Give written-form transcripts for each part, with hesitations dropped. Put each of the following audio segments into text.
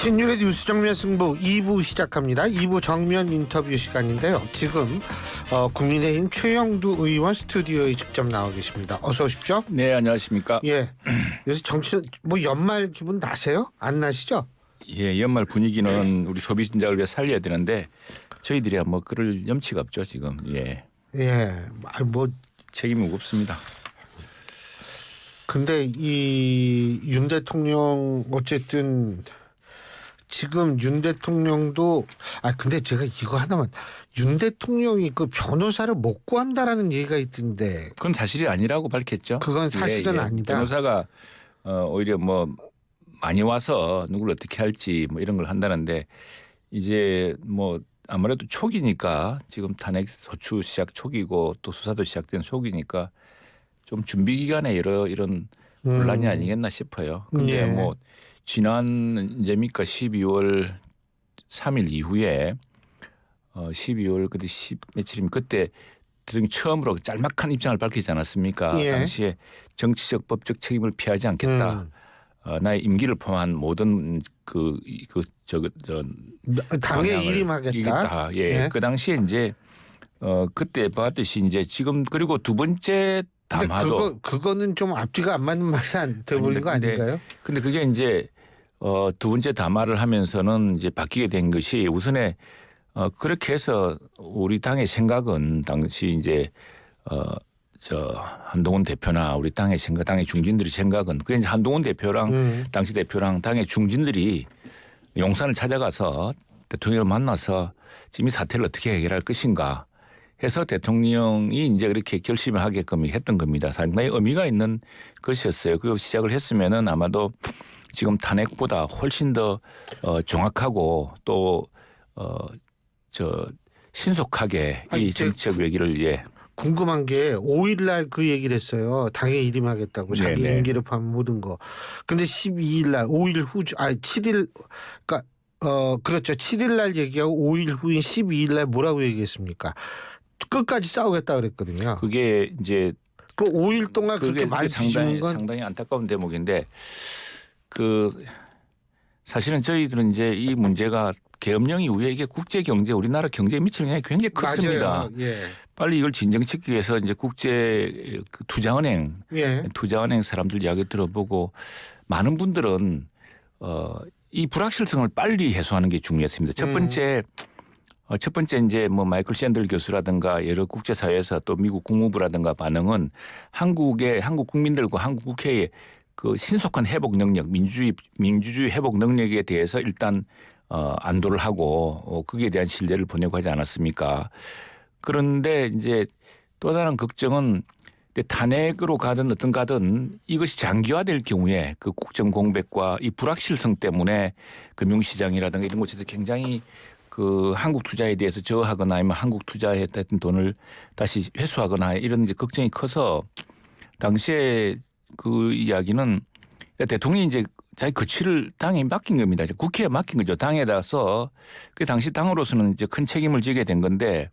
신윤의 뉴스 정면 승부 2부 시작합니다. 2부 정면 인터뷰 시간인데요. 지금 국민의힘 최영두 의원 스튜디오에 직접 나와 계십니다. 어서 오십시오. 네, 안녕하십니까. 예, 요새 정치 연말 기분 나세요? 안 나시죠? 예, 연말 분위기는 우리 소비 진작을 위해 살려야 되는데 저희들이 뭐 그럴 염치가 없죠 지금. 예, 책임이 무겁습니다. 근데 이 윤 대통령 어쨌든 지금 윤 대통령도 근데 제가 이거 하나만 윤 대통령이 그 변호사를 못 구한다라는 얘기가 있던데 그건 사실이 아니라고 밝혔죠. 그건 사실은 아니다. 변호사가 오히려 뭐 많이 와서 누구를 어떻게 할지 뭐 이런 걸 한다는데 이제 뭐 아무래도 초기니까 지금 탄핵 소추 시작 초기고 또 수사도 시작된 초기니까 좀 준비 기간에 이런 논란이 아니겠나 싶어요. 근데 예. 뭐 지난 이제니까 12월 3일 이후에 12월 그때 10 며칠이면 그때 대통령이 처음으로 짤막한 입장을 밝히지 않았습니까? 예. 당시에 정치적 법적 책임을 피하지 않겠다. 나의 임기를 포함한 모든 당에 일임하겠다. 예. 그 당시에 이제 그때 봤듯이 이제 지금 그리고 두 번째 담화도 그거는 좀 앞뒤가 안 맞는 말이 안 돼버린 거 아닌가요? 근데 그게 이제 두 번째 담화를 하면서는 이제 바뀌게 된 것이 우선에 그렇게 해서 우리 당의 생각은 당시 이제 한동훈 대표나 우리 당의 생각, 당의 중진들의 생각은 그게 이제 한동훈 대표랑 당시 대표랑 당의 중진들이 용산을 찾아가서 대통령을 만나서 지금 이 사태를 어떻게 해결할 것인가 해서 대통령이 이제 그렇게 결심을 하게끔 했던 겁니다. 상당히 의미가 있는 것이었어요. 그 시작을 했으면은 아마도 지금 탄핵보다 훨씬 더 정확하고 또 신속하게 이 정치적 외기를 궁금한 게 5일날 그 얘기를 했어요. 당에 일임하겠다고 자기 임기를 포함한 모든 거. 근데 12일날 5일 후 7일 그러니까 그렇죠. 7일날 얘기하고 5일 후인 12일날 뭐라고 얘기했습니까? 끝까지 싸우겠다 그랬거든요. 그게 이제 그 5일 동안 그렇게 말 뒤지는 건 상당히 안타까운 대목인데 사실은 저희들은 이제 이 문제가 계엄령 이후에 이게 국제 경제 우리나라 경제에 미치는 영향이 굉장히 컸습니다. 맞아요. 예. 빨리 이걸 진정시키기 위해서 이제 국제 투자은행 사람들 이야기 들어보고 많은 분들은 이 불확실성을 빨리 해소하는 게 중요했습니다. 첫 번째 이제 뭐 마이클 샌들 교수라든가 여러 국제사회에서 또 미국 국무부라든가 반응은 한국 국민들과 한국 국회의 그 신속한 회복 능력, 민주주의 회복 능력에 대해서 일단 안도를 하고 거기에 대한 신뢰를 보내고 하지 않았습니까? 그런데 이제 또 다른 걱정은 탄핵으로 가든 어떤 가든 이것이 장기화될 경우에 그 국정 공백과 이 불확실성 때문에 금융시장이라든가 이런 곳에서 굉장히 그 한국 투자에 대해서 저하거나 아니면 한국 투자에 했던 돈을 다시 회수하거나 이런 이제 걱정이 커서 당시에 그 이야기는 대통령이 이제 자기 거취를 당에 맡긴 겁니다. 이제 국회에 맡긴 거죠. 당에다서 그 당시 당으로서는 이제 큰 책임을 지게 된 건데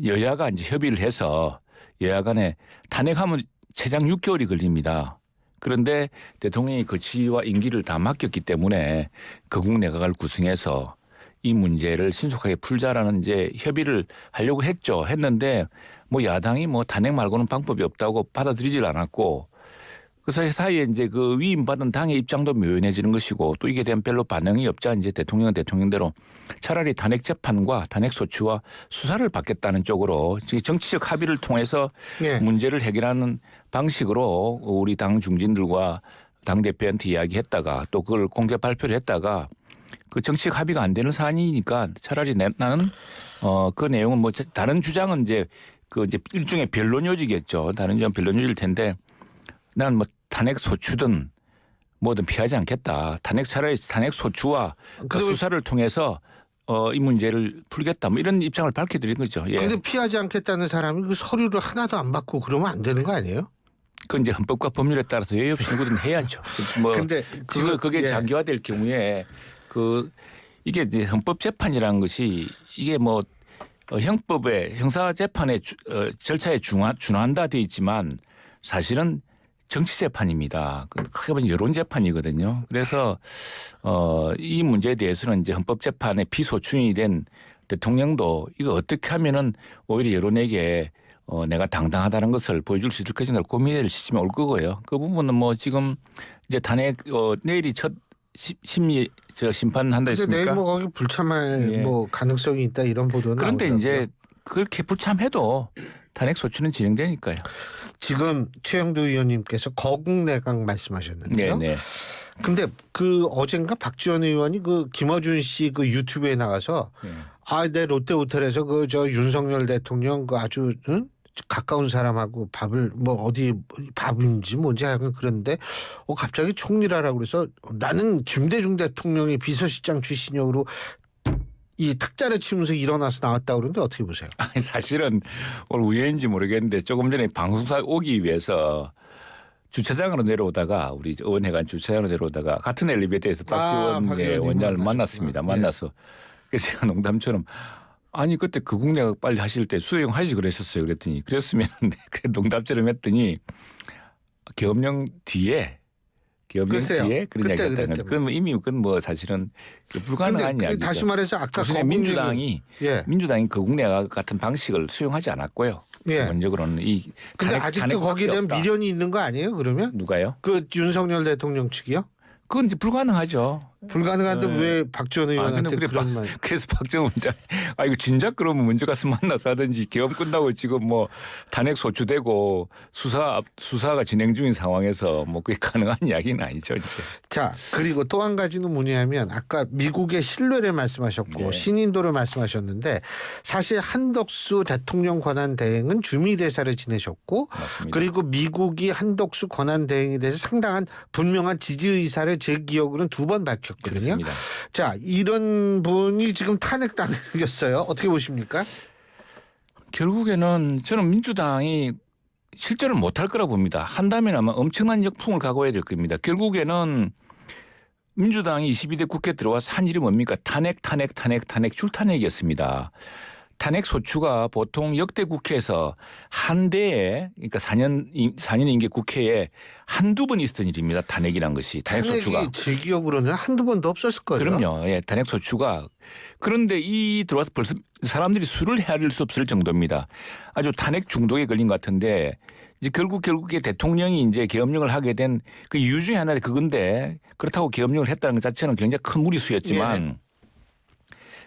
여야가 이제 협의를 해서 여야 간에 탄핵하면 최장 6개월이 걸립니다. 그런데 대통령이 거취와 임기를 다 맡겼기 때문에 거국 내각을 구성해서 이 문제를 신속하게 풀자라는 이제 협의를 하려고 했는데 뭐 야당이 뭐 탄핵 말고는 방법이 없다고 받아들이질 않았고 그 사이에 이제 그 위임받은 당의 입장도 묘연해지는 것이고 또 이게 대한 별로 반응이 없자 이제 대통령은 대통령대로 차라리 탄핵 재판과 탄핵 소추와 수사를 받겠다는 쪽으로 정치적 합의를 통해서 문제를 해결하는 방식으로 우리 당 중진들과 당 대표한테 이야기했다가 또 그걸 공개 발표를 했다가 그 정치적 합의가 안 되는 사안이니까 차라리 나는 그 내용은 뭐 다른 주장은 이제 그 이제 일종의 변론 요지겠죠. 다른 주장 변론 요지일 텐데 나는 뭐 탄핵 소추든 뭐든 피하지 않겠다. 차라리 탄핵 소추와 그 수사를 통해서 이 문제를 풀겠다. 뭐 이런 입장을 밝혀드린 거죠. 그런데 피하지 않겠다는 사람이 그 서류를 하나도 안 받고 그러면 안 되는 거 아니에요? 그건 이제 헌법과 법률에 따라서 예의 없이 누구든 해야죠. 뭐 근데 그게 장기화될 경우에 이게 이제 헌법재판이라는 것이 이게 뭐 형법에 형사재판의 절차에 준한다 돼 있지만 사실은 정치 재판입니다. 크게 보면 여론 재판이거든요. 그래서 이 문제에 대해서는 이제 헌법재판에 피소추인이 된 대통령도 이거 어떻게 하면은 오히려 여론에게 내가 당당하다는 것을 보여줄 수 있을 것인가를 고민할 시점이 올 거고요. 그 부분은 뭐 지금 이제 탄핵 내일이 첫 심리 심판한다 했습니까? 내일 뭐 거기 불참할 뭐 가능성이 있다 이런 보도는 그런데 나오더라고요. 이제 그렇게 불참해도 탄핵 소추는 진행되니까요. 지금 최영두 의원님께서 거국내각 말씀하셨는데요. 네네. 근데 그 어젠가 박지원 의원이 그 김어준 씨 그 유튜브에 나가서 내 롯데호텔에서 그 저 윤석열 대통령 그 아주 가까운 사람하고 밥을 뭐 어디 밥인지 뭔지 하여간 그런데 갑자기 총리라라고 그래서 나는 김대중 대통령의 비서실장 출신이고 이 탁자를 치면서 일어나서 나왔다 그러는데 어떻게 보세요? 아니 사실은 오늘 우연인지 모르겠는데 조금 전에 방송사에 오기 위해서 주차장으로 내려오다가 우리 의원회관 주차장으로 내려오다가 같은 엘리베이터에서 박지원 원장을 만났습니다. 만나서 그래서 제가 농담처럼 아니 그때 그 국내각 빨리 하실 때 수용하지 그랬었어요. 그랬더니 그랬으면 그래 농담처럼 했더니 계엄령 뒤에 그런 이야기 했다는 그건 이미 그건 뭐 사실은 불가능한 이야기죠. 다시 말해서 아까 민주당이 그 국내각 같은 방식을 수용하지 않았고요. 기본적으로는 이 근데 아직도 거기에 대한 미련이 있는 거 아니에요? 그러면 누가요? 그 윤석열 대통령 측이요? 그건 이제 불가능하죠. 불가능한데 왜 박지원 의원한테 그런 말? 그래서 박지원 원장 이거 진작 그러면 먼저 가서 만나서 하든지 계엄 끝나고 지금 뭐 탄핵 소추되고 수사가 진행 중인 상황에서 뭐 그게 가능한 이야기는 아니죠. 이제. 자 그리고 또 한 가지는 뭐냐면 아까 미국의 신뢰를 말씀하셨고 신인도를 말씀하셨는데 사실 한덕수 대통령 권한 대행은 주미대사를 지내셨고 맞습니다. 그리고 미국이 한덕수 권한 대행에 대해서 상당한 분명한 지지 의사를 제 기억으로는 2번 밝혔거든요. 그렇습니다. 자 이런 분이 지금 탄핵당했어요. 어떻게 보십니까? 결국에는 저는 민주당이 실제로 못할 거라고 봅니다. 한다면 아마 엄청난 역풍을 각오해야 될 겁니다. 결국에는 민주당이 22대 국회에 들어와서 한 일이 뭡니까? 탄핵 줄탄핵이었습니다. 탄핵 소추가 보통 역대 국회에서 한 대에 그러니까 4년 임기 국회에 한두 번 있었던 일입니다. 탄핵이란 것이. 탄핵 소추가. 제 기억으로는 한두 번도 없었을 거예요. 그럼요. 탄핵 소추가. 그런데 이 들어와서 벌써 사람들이 술을 헤아릴 수 없을 정도입니다. 아주 탄핵 중독에 걸린 것 같은데 이제 결국에 대통령이 이제 계엄령을 하게 된 그 이유 중에 하나가 그건데 그렇다고 계엄령을 했다는 것 자체는 굉장히 큰 무리수였지만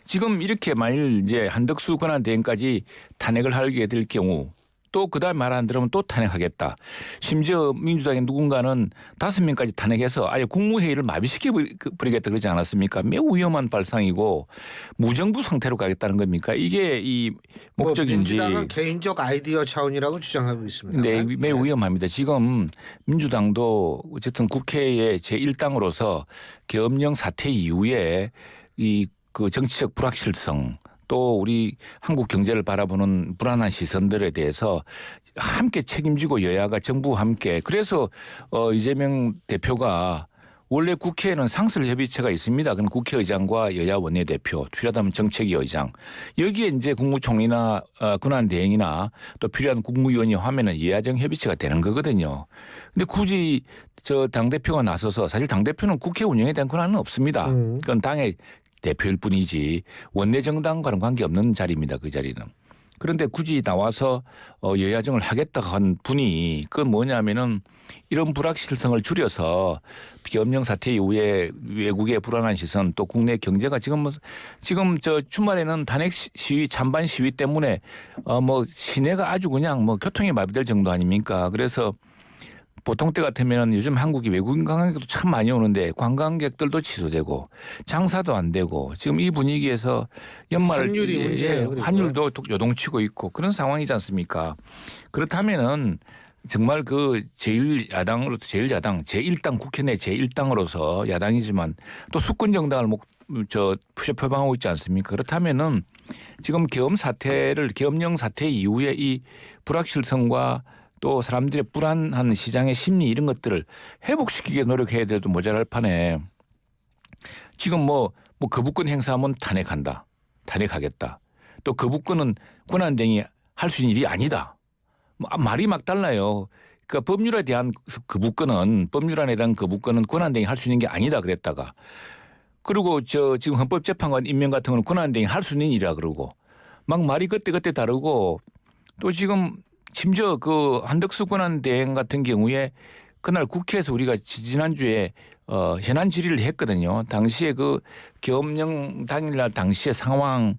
지금 이렇게 만일 이제 한덕수 권한대행까지 탄핵을 하게 될 경우 또 그다음 말 안 들으면 또 탄핵하겠다. 심지어 민주당의 누군가는 5명까지 탄핵해서 아예 국무회의를 마비시켜버리겠다 그러지 않았습니까? 매우 위험한 발상이고 무정부 상태로 가겠다는 겁니까? 이게 이 목적인지. 민주당은 개인적 아이디어 차원이라고 주장하고 있습니다. 네, 매우 위험합니다. 지금 민주당도 어쨌든 국회의 제1당으로서 계엄령 사태 이후에 그 정치적 불확실성 또 우리 한국 경제를 바라보는 불안한 시선들에 대해서 함께 책임지고 여야가 정부와 함께 그래서 이재명 대표가 원래 국회에는 상설협의체가 있습니다. 그럼 국회의장과 여야 원내대표 필요하다면 정책위 의장 여기에 이제 국무총리나 권한대행이나 또 필요한 국무위원이 하면은 여야정 협의체가 되는 거거든요. 근데 굳이 저 당대표가 나서서 사실 당대표는 국회 운영에 대한 권한은 없습니다. 그건 당의 대표일 뿐이지 원내정당과는 관계없는 자리입니다. 그 자리는. 그런데 굳이 나와서 여야정을 하겠다고 한 분이 그건 뭐냐면은 이런 불확실성을 줄여서 계엄령 사태 이후에 외국의 불안한 시선 또 국내 경제가 지금 저 주말에는 탄핵 시위 찬반 시위 때문에 뭐 시내가 아주 그냥 뭐 교통이 마비될 정도 아닙니까? 그래서 보통 때 같으면 요즘 한국이 외국인 관광객도 참 많이 오는데 관광객들도 취소되고 장사도 안 되고 지금 이 분위기에서 연말 환율이 문제예요. 환율도 요동치고 있고 그런 상황이지 않습니까? 그렇다면은 정말 그 제1야당, 제1당 국회 내 제1당으로서 야당이지만 또 수권 정당을 표방하고 있지 않습니까? 그렇다면은 지금 계엄령 사태 이후에 이 불확실성과 또 사람들의 불안한 시장의 심리 이런 것들을 회복시키게 노력해야 돼도 모자랄 판에 지금 뭐 거부권 행사하면 탄핵하겠다. 또 거부권은 권한대행이 할 수 있는 일이 아니다. 말이 막 달라요. 그러니까 법률에 대한 법률안에 대한 거부권은 권한대행이 할 수 있는 게 아니다 그랬다가 그리고 지금 헌법재판관 임명 같은 거는 권한대행이 할 수 있는 일이라 그러고 막 말이 그때 다르고 또 지금 심지어 그 한덕수 권한대행 같은 경우에 그날 국회에서 우리가 지난주에 현안 질의를 했거든요. 당시에 그 계엄령 당일날 당시의 상황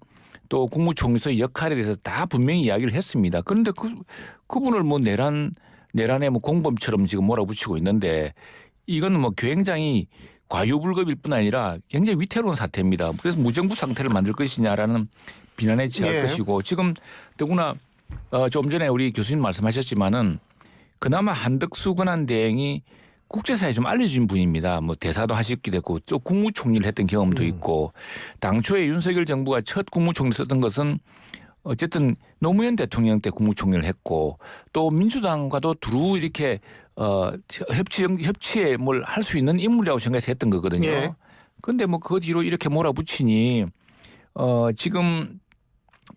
또 국무총리의 역할에 대해서 다 분명히 이야기를 했습니다. 그런데 그분을 뭐 내란의 뭐 공범처럼 지금 몰아붙이고 있는데 이거는 뭐 굉장히 과유불급일 뿐 아니라 굉장히 위태로운 사태입니다. 그래서 무정부 상태를 만들 것이냐라는 비난에 취할 것이고 지금 더구나 좀 전에 우리 교수님 말씀하셨지만은 그나마 한덕수 권한대행이 국제사회에 좀 알려진 분입니다. 뭐 대사도 하시기도 했고 또 국무총리를 했던 경험도 있고 당초에 윤석열 정부가 첫 국무총리 썼던 것은 어쨌든 노무현 대통령 때 국무총리를 했고 또 민주당과도 두루 이렇게 협치에 뭘 할 수 있는 인물이라고 생각해서 했던 거거든요. 그런데 뭐 그 뒤로 이렇게 몰아붙이니 지금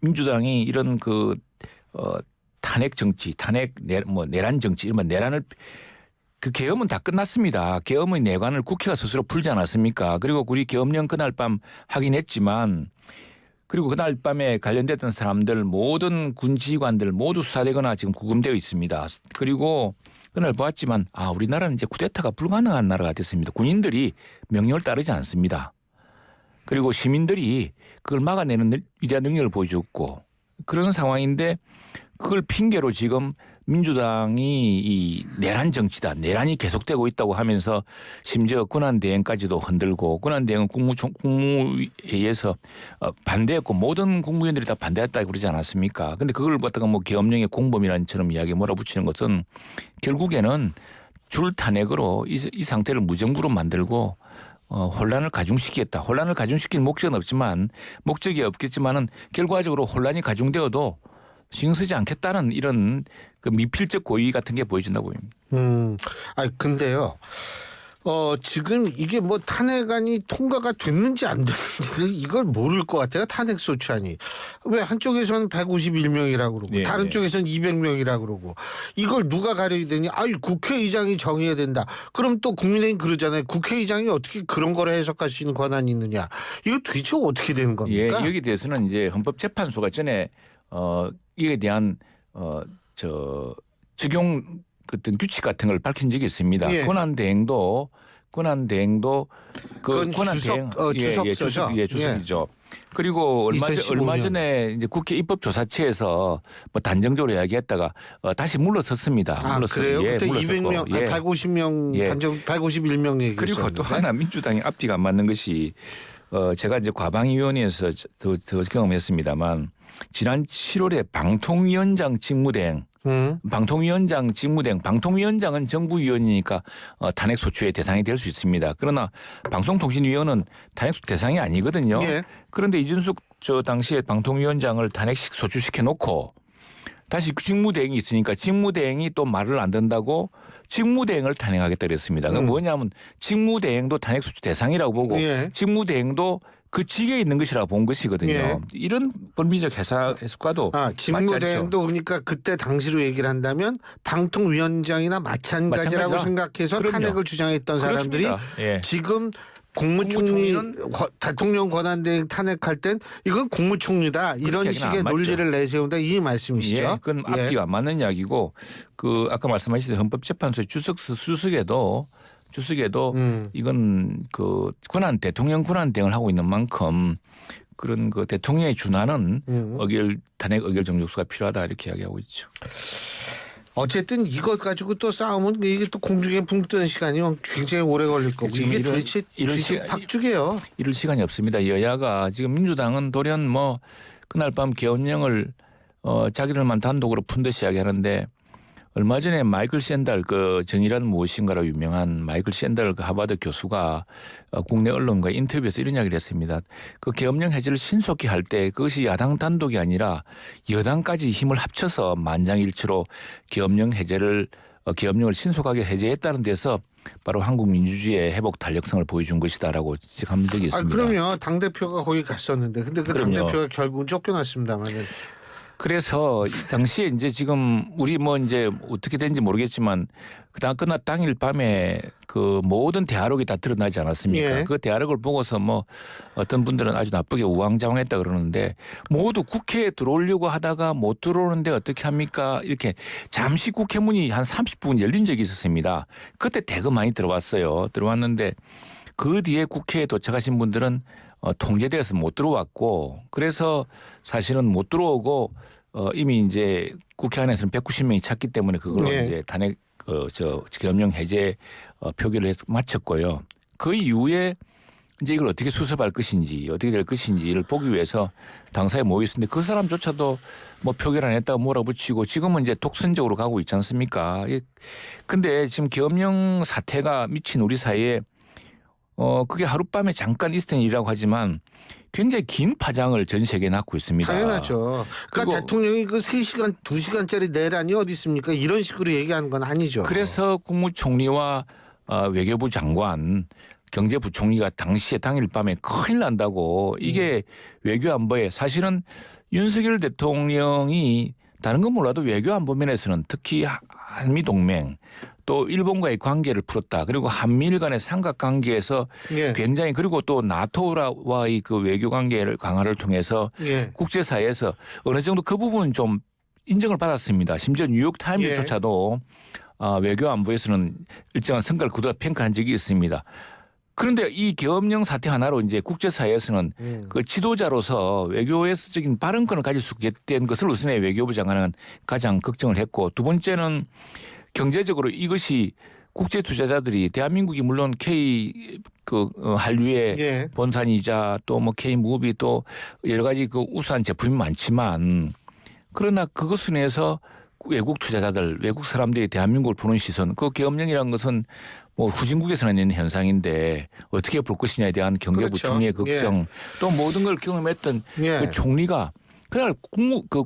민주당이 이런 탄핵 정치, 내란 정치 이런 내란을 그 계엄은 다 끝났습니다. 계엄의 내관을 국회가 스스로 풀지 않았습니까? 그리고 우리 계엄령 그날 밤 하긴 했지만 그리고 그날 밤에 관련됐던 사람들 모든 군 지휘관들 모두 수사되거나 지금 구금되어 있습니다. 그리고 그날 보았지만 우리나라는 이제 쿠데타가 불가능한 나라가 됐습니다. 군인들이 명령을 따르지 않습니다. 그리고 시민들이 그걸 막아내는 위대한 능력을 보여줬고 그런 상황인데 그걸 핑계로 지금 민주당이 이 내란 정치다. 내란이 계속되고 있다고 하면서 심지어 권한대행까지도 흔들고 권한대행은 국무회의에서 반대했고 모든 국무위원들이 다 반대했다고 그러지 않았습니까? 그런데 그걸 갖다가 뭐 계엄령의 공범이란처럼 이야기 몰아붙이는 것은 결국에는 줄 탄핵으로 이 상태를 무정부로 만들고 혼란을 가중시키겠다. 혼란을 가중시킬 목적은 없지만 목적이 없겠지만은 결과적으로 혼란이 가중되어도 신경 쓰지 않겠다는 이런 그 미필적 고의 같은 게 보여진다고 봅니다. 근데요. 지금 이게 뭐 탄핵안이 통과가 됐는지 안 됐는지 이걸 모를 것 같아요. 탄핵 소추안이. 왜 한쪽에서는 151명이라고 그러고 다른 쪽에서는 200명이라고 그러고 이걸 누가 가려야 되니? 국회의장이 정해야 된다. 그럼 또 국민의힘 그러잖아요. 국회의장이 어떻게 그런 거를 해석할 수 있는 권한이 있느냐. 이거 도대체 어떻게 되는 겁니까? 여기 대해서는 이제 헌법재판소가 전에 이에 대한 적용 어떤 규칙 같은 걸 밝힌 적이 있습니다. 권한대행도 그 권한대행 주석이죠. 그리고 얼마 전에 이제 국회 입법조사처에서 뭐 단정적으로 이야기했다가 다시 물러섰습니다. 그래요? 그때 200명, 150명, 151명 얘기했었는데. 그리고 또 하나 민주당이 앞뒤가 안 맞는 것이 제가 이제 과방위원회에서 더 경험했습니다만 지난 7월에 방통위원장 직무대행 방통위원장은 정부위원이니까 탄핵소추의 대상이 될 수 있습니다. 그러나 방송통신위원은 탄핵소추 대상이 아니거든요. 그런데 이준숙 당시에 방통위원장을 탄핵소추시켜 놓고 다시 직무대행이 있으니까 직무대행이 또 말을 안 듣는다고 직무대행을 탄핵하겠다 그랬습니다. 그건 뭐냐면 직무대행도 탄핵소추 대상이라고 보고 직무대행도 그 직에 있는 것이라고 본 것이거든요. 이런 법리적 해석과도 직무대행도 그러니까 그때 당시로 얘기를 한다면 방통위원장이나 마찬가지라고 생각해서 탄핵을 주장했던 사람들이 지금 국무총리는 대통령 권한대행 탄핵할 땐 이건 국무총리다 이런 식의 논리를 내세운다 이 말씀이시죠? 그건 앞뒤가 안 맞는 이야기고 그 아까 말씀하신 헌법재판소의 주석에도 이건 그 대통령 권한대행을 하고 있는 만큼 그런 그 대통령에 준하는 탄핵 의결 정족수가 필요하다 이렇게 이야기하고 있죠. 어쨌든 이것 가지고 또 싸우면 이게 또 공중에 붕 뜨는 시간이 굉장히 오래 걸릴 거고 이게 도대체 박죽이에요. 이럴 시간이 없습니다. 여야가 지금 민주당은 돌연 뭐 그날 밤 계엄령을 자기들만 단독으로 푼 듯이 이야기하는데 얼마 전에 마이클 샌달 그 정의란 무엇인가로 유명한 마이클 샌달 그 하버드 교수가 국내 언론과 인터뷰에서 이런 이야기를 했습니다. 그 계엄령 해제를 신속히 할 때 그것이 야당 단독이 아니라 여당까지 힘을 합쳐서 만장일치로 계엄령을 신속하게 해제했다는 데서 바로 한국 민주주의의 회복 탄력성을 보여준 것이다라고 지적한 적이 있습니다. 그럼요. 당대표가 거기 갔었는데 근데 그 당대표가 결국은 쫓겨났습니다만 그래서 이 당시에 이제 지금 우리 뭐 이제 어떻게 된지 모르겠지만 그다음 끝난 당일 밤에 그 모든 대화록이 다 드러나지 않았습니까? 예. 그 대화록을 보고서 뭐 어떤 분들은 아주 나쁘게 우왕좌왕했다 그러는데 모두 국회에 들어오려고 하다가 못 들어오는데 어떻게 합니까? 이렇게 잠시 국회 문이 한 30분 열린 적이 있었습니다. 그때 대거 많이 들어왔어요. 들어왔는데 그 뒤에 국회에 도착하신 분들은 통제되어서 못 들어왔고 그래서 사실은 못 들어오고 이미 이제 국회 안에서는 190명이 찼기 때문에 그걸로 네. 이제 탄핵 계엄령 해제 표결을 해서 마쳤고요. 그 이후에 이제 이걸 어떻게 수습할 것인지 어떻게 될 것인지를 보기 위해서 당사에 모여 있었는데 그 사람조차도 뭐 표결 안 했다고 몰아붙이고 지금은 이제 독선적으로 가고 있지 않습니까? 근데 지금 계엄령 사태가 미친 우리 사회에 그게 하룻밤에 잠깐 있었던 일이라고 하지만 굉장히 긴 파장을 전 세계에 낳고 있습니다. 당연하죠. 그러니까 대통령이 그 3시간, 2시간짜리 내란이 어디 있습니까? 이런 식으로 얘기하는 건 아니죠. 그래서 국무총리와 외교부 장관, 경제부총리가 당시에 당일 밤에 큰일 난다고 이게 외교안보에 사실은 윤석열 대통령이 다른 건 몰라도 외교안보 면에서는 특히 한미동맹 또 일본과의 관계를 풀었다. 그리고 한미일 간의 삼각관계에서 예. 굉장히 그리고 또 나토와의 그 외교관계를 강화를 통해서 예. 국제사회에서 어느 정도 그 부분은 좀 인정을 받았습니다. 심지어 뉴욕타임즈조차도 외교안보에서는 일정한 성과를 그동안 평가한 적이 있습니다. 그런데 이 계엄령 사태 하나로 이제 국제사회에서는 그 지도자로서 외교에서적인 발언권을 가질 수 있게 된 것을 우선에 외교부 장관은 가장 걱정을 했고 두 번째는 경제적으로 이것이 국제 투자자들이 대한민국이 물론 K 한류의 본산이자 또 뭐 K 무비 또 여러 가지 그 우수한 제품이 많지만 그러나 그것을 인해서 외국 투자자들 외국 사람들이 대한민국을 보는 시선 그 계엄령이라는 것은 뭐 후진국에서는 있는 현상인데 어떻게 볼 것이냐에 대한 경제부총리의 걱정 또 모든 걸 경험했던 그 총리가 그날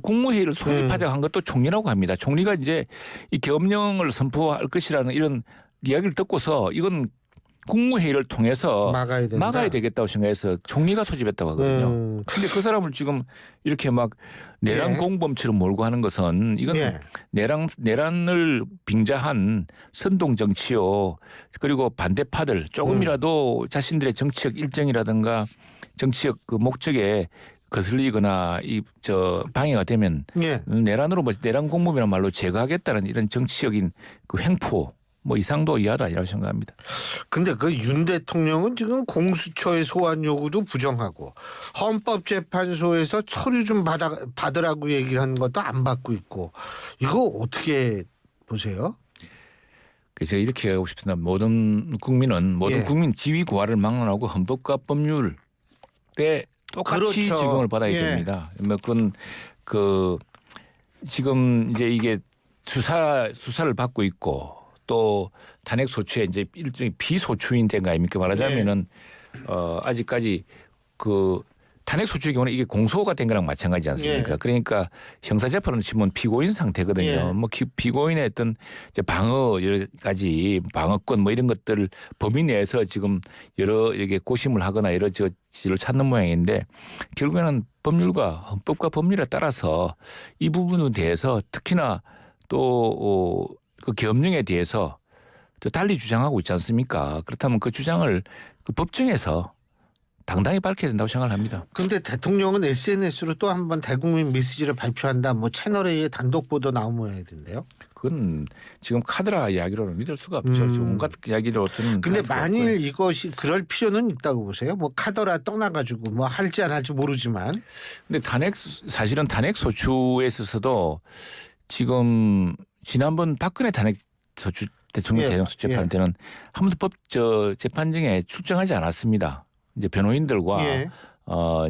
국무회의를 소집하자고 한 것도 총리라고 합니다. 총리가 이제 이 계엄령을 선포할 것이라는 이런 이야기를 듣고서 이건 국무회의를 통해서 막아야 되겠다고 생각해서 총리가 소집했다고 하거든요. 그런데 그 사람을 지금 이렇게 막 내란 공범처럼 몰고 하는 것은 이건 내란을 빙자한 선동 정치요. 그리고 반대파들 조금이라도 자신들의 정치적 일정이라든가 정치적 그 목적에 거슬리거나 방해가 되면 내란으로 내란 공범이라는 말로 제거하겠다는 이런 정치적인 그 횡포 뭐 이상도 이하도 아니라고 생각합니다. 근데 그 윤 대통령은 지금 공수처의 소환 요구도 부정하고 헌법재판소에서 서류 좀 받으라고 얘기를 하는 것도 안 받고 있고 이거 어떻게 보세요? 그래서 이렇게 하고 싶습니다. 모든 국민 지위 고하를 막론하고 헌법과 법률에 똑같이 적용을 받아야 됩니다. 그건 지금 이제 이게 수사를 받고 있고 또 탄핵 소추에 이제 일종의 비소추인 된 거 아닙니까? 말하자면은 아직까지 그 탄핵 소추의 경우는 이게 공소가 된 거랑 마찬가지지 않습니까? 그러니까 형사재판으로 치면 피고인 상태거든요. 뭐 피고인의 어떤 이제 방어 여러 가지 방어권 뭐 이런 것들을 범위 내에서 지금 여러 이렇게 고심을 하거나 여러 지를 찾는 모양인데 결국에는 법률과 헌법과 법률에 따라서 이 부분에 대해서 특히나 또 그 계엄령에 대해서 또 달리 주장하고 있지 않습니까? 그렇다면 그 주장을 그 법정에서 당당히 밝혀야 된다고 생각을 합니다. 그런데 대통령은 SNS로 또 한 번 대국민 메시지를 발표한다. 뭐 채널A의 단독 보도 나온 모양이던데요. 그건 지금 카드라 이야기로는 믿을 수가 없죠. 온갖 이야기를 어떤. 근데 만일 이것이 그럴 필요는 있다고 보세요. 뭐 카더라 떠나가지고 뭐 할지 안 할지 모르지만. 근데 사실은 탄핵 소추에 있어서도 지금 지난번 박근혜 탄핵 소추 대통령 대형 재판 때는 한 번도 재판정에 출정하지 않았습니다. 이제 변호인들과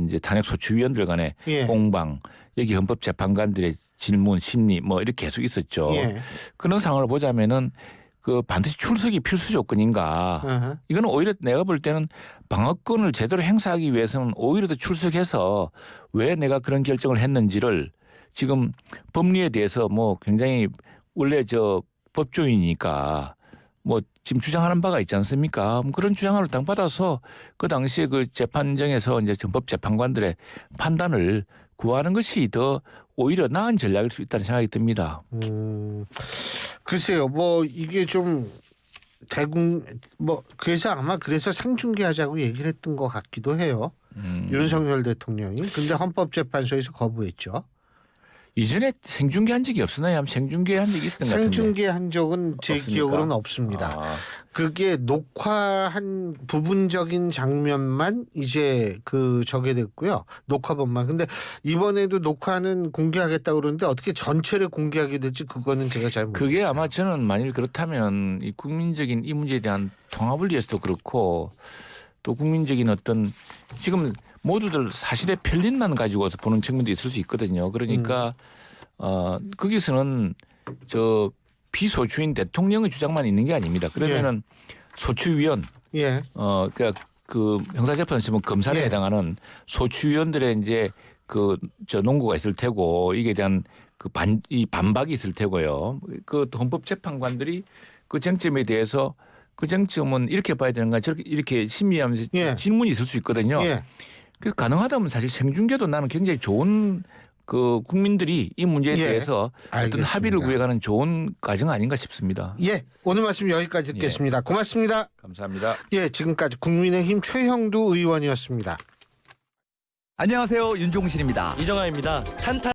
이제 탄핵 소추위원들 간의 공방, 여기 헌법재판관들의 질문, 심리 뭐 이렇게 계속 있었죠. 그런 상황을 보자면은 그 반드시 출석이 필수 조건인가. 이거는 오히려 내가 볼 때는 방어권을 제대로 행사하기 위해서는 오히려 더 출석해서 왜 내가 그런 결정을 했는지를 지금 법리에 대해서 뭐 굉장히 원래 법조인이니까 뭐 지금 주장하는 바가 있지 않습니까? 그런 주장을 당받아서 그 당시에 그 재판정에서 이제 헌법재판관들의 판단을 구하는 것이 더 오히려 나은 전략일 수 있다는 생각이 듭니다. 글쎄요. 이게 좀 그래서 아마 생중계하자고 얘기를 했던 것 같기도 해요. 윤석열 대통령이. 근데 헌법재판소에서 거부했죠. 이전에 생중계한 적이 없었나요? 아니면 생중계한 적이 있었던 것 같은데. 생중계한 적은 제 없습니까? 기억으로는 없습니다. 그게 녹화한 부분적인 장면만 이제 저게 됐고요. 녹화본만. 근데 이번에도 녹화는 공개하겠다고 그러는데 어떻게 전체를 공개하게 될지 그거는 제가 잘 모르겠어요. 그게 아마 저는 만일 그렇다면 이 국민적인 이 문제에 대한 통합을 위해서도 그렇고 또 국민적인 어떤 지금 모두들 사실의 편린만 가지고서 보는 측면도 있을 수 있거든요. 그러니까 거기서는 저 비소추인 대통령의 주장만 있는 게 아닙니다. 그러면은 소추위원, 그러니까 그 형사재판을 치면 검사에 해당하는 소추위원들의 이제 저 논거가 있을 테고 이게 대한 이 반박이 있을 테고요. 그 헌법재판관들이 그 쟁점에 대해서 그 쟁점은 이렇게 봐야 되는가 저렇게 이렇게 심의하면서 질문이 있을 수 있거든요. 그래서 가능하다면 사실 생중계도 나는 굉장히 좋은 국민들이 이 문제에 대해서 어떤 합의를 구해가는 좋은 과정 아닌가 싶습니다. 오늘 말씀 여기까지 듣겠습니다. 고맙습니다. 감사합니다. 지금까지 국민의힘 최형두 의원이었습니다. 안녕하세요. 윤종신입니다. 이정아입니다. 탄탄